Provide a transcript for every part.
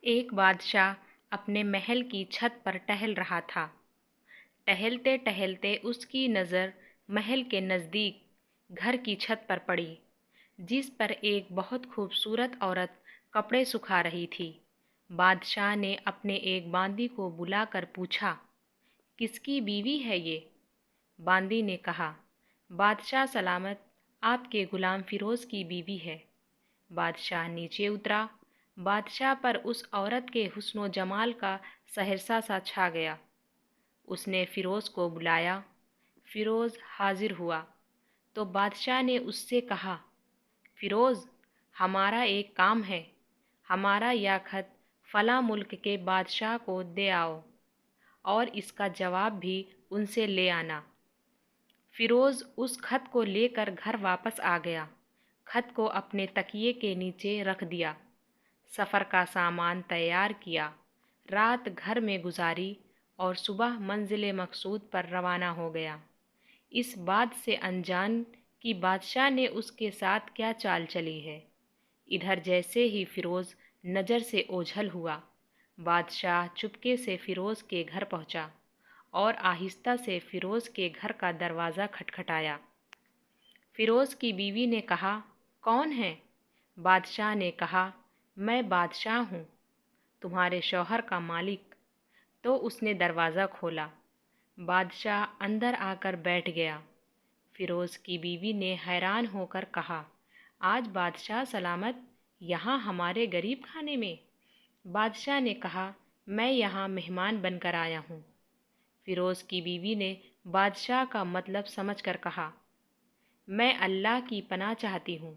ایک بادشاہ اپنے محل کی چھت پر ٹہل رہا تھا۔ ٹہلتے ٹہلتے اس کی نظر محل کے نزدیک گھر کی چھت پر پڑی، جس پر ایک بہت خوبصورت عورت کپڑے سکھا رہی تھی۔ بادشاہ نے اپنے ایک باندی کو بلا کر پوچھا، کس کی بیوی ہے یہ؟ باندی نے کہا، بادشاہ سلامت، آپ کے غلام فیروز کی بیوی ہے۔ بادشاہ نیچے اترا۔ بادشاہ پر اس عورت کے حسن و جمال کا سہرسہ سا چھا گیا۔ اس نے فیروز کو بلایا۔ فیروز حاضر ہوا تو بادشاہ نے اس سے کہا، فیروز، ہمارا ایک کام ہے، ہمارا یہ خط فلاں ملک کے بادشاہ کو دے آؤ اور اس کا جواب بھی ان سے لے آنا۔ فیروز اس خط کو لے کر گھر واپس آ گیا۔ خط کو اپنے تکیے کے نیچے رکھ دیا، سفر کا سامان تیار کیا، رات گھر میں گزاری اور صبح منزل مقصود پر روانہ ہو گیا، اس بات سے انجان کہ بادشاہ نے اس کے ساتھ کیا چال چلی ہے۔ ادھر جیسے ہی فیروز نظر سے اوجھل ہوا، بادشاہ چپکے سے فیروز کے گھر پہنچا اور آہستہ سے فیروز کے گھر کا دروازہ کھٹکھٹایا۔ فیروز کی بیوی نے کہا، کون ہے؟ بادشاہ نے کہا، میں بادشاہ ہوں، تمہارے شوہر کا مالک۔ تو اس نے دروازہ کھولا۔ بادشاہ اندر آ کر بیٹھ گیا۔ فیروز کی بیوی نے حیران ہو کر کہا، آج بادشاہ سلامت یہاں ہمارے غریب خانے میں؟ بادشاہ نے کہا، میں یہاں مہمان بن کر آیا ہوں۔ فیروز کی بیوی نے بادشاہ کا مطلب سمجھ کر کہا، میں اللہ کی پناہ چاہتی ہوں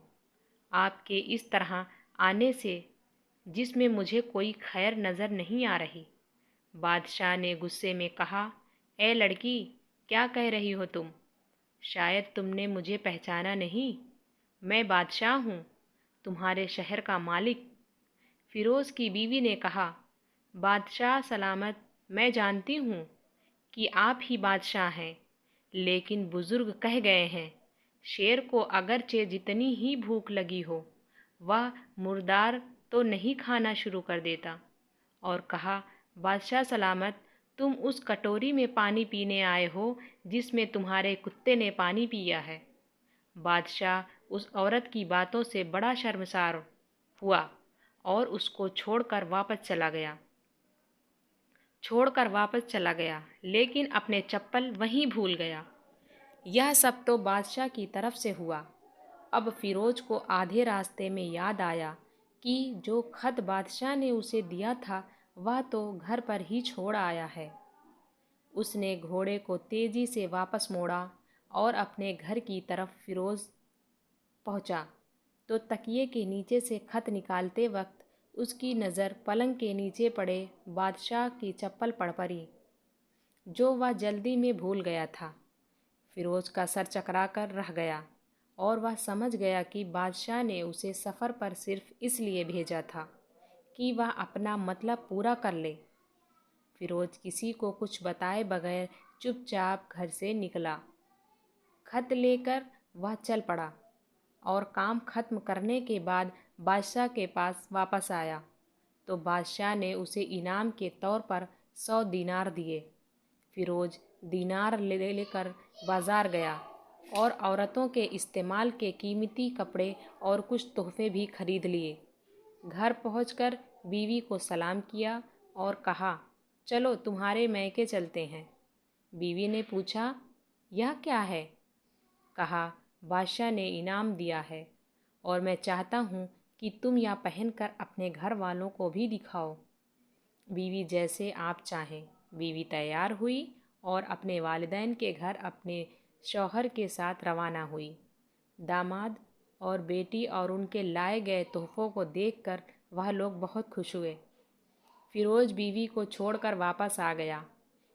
آپ کے اس طرح آنے سے، جس میں مجھے کوئی خیر نظر نہیں آ رہی۔ بادشاہ نے غصے میں کہا، اے لڑکی، کیا کہہ رہی ہو تم؟ شاید تم نے مجھے پہچانا نہیں، میں بادشاہ ہوں، تمہارے شہر کا مالک۔ فیروز کی بیوی نے کہا، بادشاہ سلامت، میں جانتی ہوں کہ آپ ہی بادشاہ ہیں، لیکن بزرگ کہہ گئے ہیں، شیر کو اگرچہ جتنی ہی بھوک لگی ہو، وہ مردار تو نہیں کھانا شروع کر دیتا، اور کہا، بادشاہ سلامت، تم اس کٹوری میں پانی پینے آئے ہو جس میں تمہارے کتے نے پانی پیا ہے۔ بادشاہ اس عورت کی باتوں سے بڑا شرمسار ہوا اور اس کو چھوڑ کر واپس چلا گیا، لیکن اپنے چپل وہیں بھول گیا۔ یہ سب تو بادشاہ کی طرف سے ہوا۔ اب فیروز کو آدھے راستے میں یاد آیا کہ جو خط بادشاہ نے اسے دیا تھا وہ تو گھر پر ہی چھوڑ آیا ہے۔ اس نے گھوڑے کو تیزی سے واپس موڑا اور اپنے گھر کی طرف فیروز پہنچا تو تکیے کے نیچے سے خط نکالتے وقت اس کی نظر پلنگ کے نیچے پڑے بادشاہ کی چپل پر پڑی، جو وہ جلدی میں بھول گیا تھا۔ فیروز کا سر چکرا کر رہ گیا اور وہ سمجھ گیا کہ بادشاہ نے اسے سفر پر صرف اس لیے بھیجا تھا کہ وہ اپنا مطلب پورا کر لے۔ فیروز کسی کو کچھ بتائے بغیر چپ چاپ گھر سے نکلا۔ خط لے کر وہ چل پڑا اور کام ختم کرنے کے بعد بادشاہ کے پاس واپس آیا تو بادشاہ نے اسے انعام کے طور پر 100 دینار دیے۔ فیروز دینار لے کر بازار گیا اور عورتوں کے استعمال کے قیمتی کپڑے اور کچھ تحفے بھی خرید لیے۔ گھر پہنچ کر بیوی کو سلام کیا اور کہا، چلو تمہارے میکے چلتے ہیں۔ بیوی نے پوچھا، یہ کیا ہے؟ کہا، بادشاہ نے انعام دیا ہے اور میں چاہتا ہوں کہ تم یہ پہن کر اپنے گھر والوں کو بھی دکھاؤ۔ بیوی جیسے آپ چاہیں۔ بیوی تیار ہوئی اور اپنے والدین کے گھر اپنے شوہر کے ساتھ روانہ ہوئی۔ داماد اور بیٹی اور ان کے لائے گئے تحفوں کو دیکھ کر وہ لوگ بہت خوش ہوئے۔ فیروز بیوی کو چھوڑ کر واپس آ گیا۔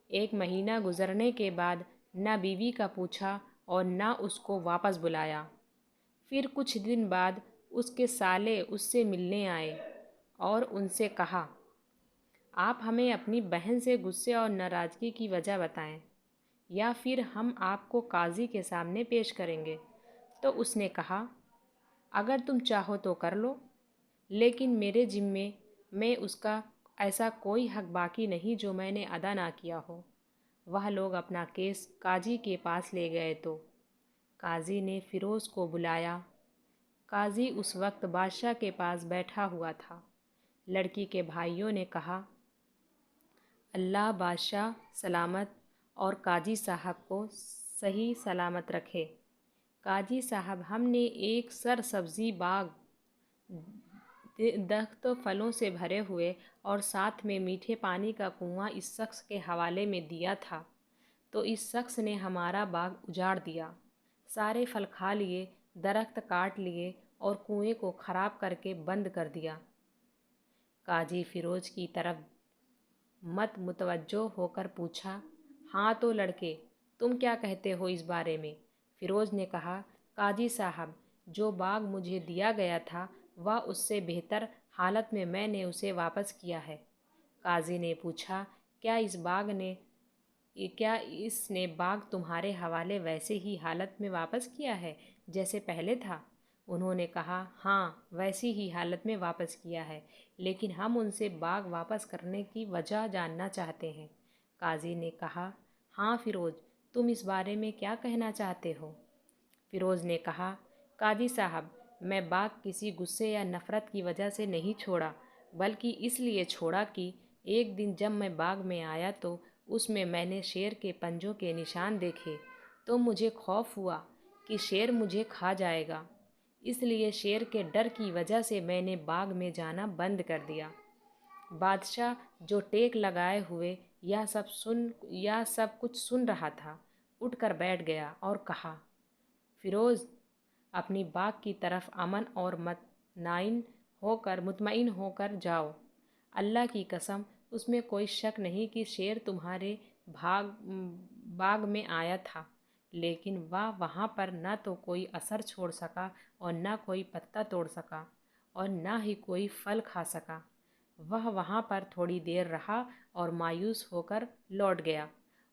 1 مہینہ گزرنے کے بعد نہ بیوی کا پوچھا اور نہ اس کو واپس بلایا۔ پھر کچھ دن بعد اس کے سالے اس سے ملنے آئے اور ان سے کہا، آپ ہمیں اپنی بہن سے غصے اور ناراضگی کی وجہ بتائیں یا پھر ہم آپ کو قاضی کے سامنے پیش کریں گے۔ تو اس نے کہا، اگر تم چاہو تو کر لو، لیکن میرے ذمے میں اس کا ایسا کوئی حق باقی نہیں جو میں نے ادا نہ کیا ہو۔ وہ لوگ اپنا کیس قاضی کے پاس لے گئے تو قاضی نے فیروز کو بلایا۔ قاضی اس وقت بادشاہ کے پاس بیٹھا ہوا تھا۔ لڑکی کے بھائیوں نے کہا، اللہ بادشاہ سلامت اور قاضی صاحب کو صحیح سلامت رکھے۔ قاضی صاحب، ہم نے ایک سرسبزی باغ، درخت پھلوں سے بھرے ہوئے اور ساتھ میں میٹھے پانی کا کنواں اس شخص کے حوالے میں دیا تھا، تو اس شخص نے ہمارا باغ اجاڑ دیا، سارے پھل کھا لیے، درخت کاٹ لیے اور کنویں کو خراب کر کے بند کر دیا۔ قاضی فیروز کی طرف متوجہ ہو کر پوچھا، ہاں تو لڑکے، تم کیا کہتے ہو اس بارے میں؟ فیروز نے کہا، قاضی صاحب، جو باغ مجھے دیا گیا تھا وہ اس سے بہتر حالت میں نے اسے واپس کیا ہے۔ قاضی نے پوچھا، کیا اس نے باغ تمہارے حوالے ویسے ہی حالت میں واپس کیا ہے جیسے پہلے تھا؟ انہوں نے کہا، ہاں، ویسی ہی حالت میں واپس کیا ہے، لیکن ہم ان سے باغ واپس کرنے کی وجہ جاننا چاہتے ہیں۔ قاضی نے کہا، ہاں فیروز، تم اس بارے میں کیا کہنا چاہتے ہو؟ فیروز نے کہا، قاضی صاحب، میں باغ کسی غصے یا نفرت کی وجہ سے نہیں چھوڑا، بلکہ اس لیے چھوڑا کہ ایک دن جب میں باغ میں آیا تو اس میں نے شیر کے پنجوں کے نشان دیکھے، تو مجھے خوف ہوا کہ شیر مجھے کھا جائے گا، اس لیے شیر کے ڈر کی وجہ سے میں نے باغ میں جانا بند کر دیا۔ بادشاہ، جو ٹیک لگائے ہوئے یہ سب کچھ سن رہا تھا، اٹھ کر بیٹھ گیا اور کہا، فیروز، اپنی باغ کی طرف امن اور مطمئن ہو کر جاؤ۔ اللہ کی قسم، اس میں کوئی شک نہیں کہ شیر تمہارے باغ میں آیا تھا، لیکن وہ وہاں پر نہ تو کوئی اثر چھوڑ سکا اور نہ کوئی پتا توڑ سکا اور نہ ہی کوئی پھل کھا سکا۔ وہ وہاں پر تھوڑی دیر رہا اور مایوس ہو کر لوٹ گیا،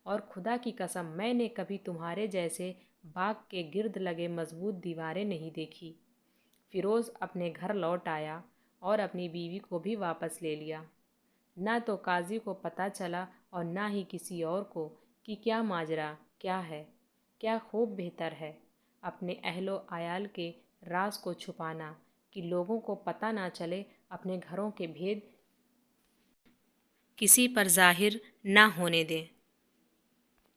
اور خدا کی قسم میں نے کبھی تمہارے جیسے باغ کے گرد لگے مضبوط دیواریں نہیں دیکھی۔ فیروز اپنے گھر لوٹ آیا اور اپنی بیوی کو بھی واپس لے لیا۔ نہ تو قاضی کو پتہ چلا اور نہ ہی کسی اور کو کہ کیا ماجرا کیا ہے۔ کیا خوب بہتر ہے اپنے اہل و عیال کے راز کو چھپانا کہ لوگوں کو پتہ نہ چلے، اپنے گھروں کے بھید کسی پر ظاہر نہ ہونے دیں۔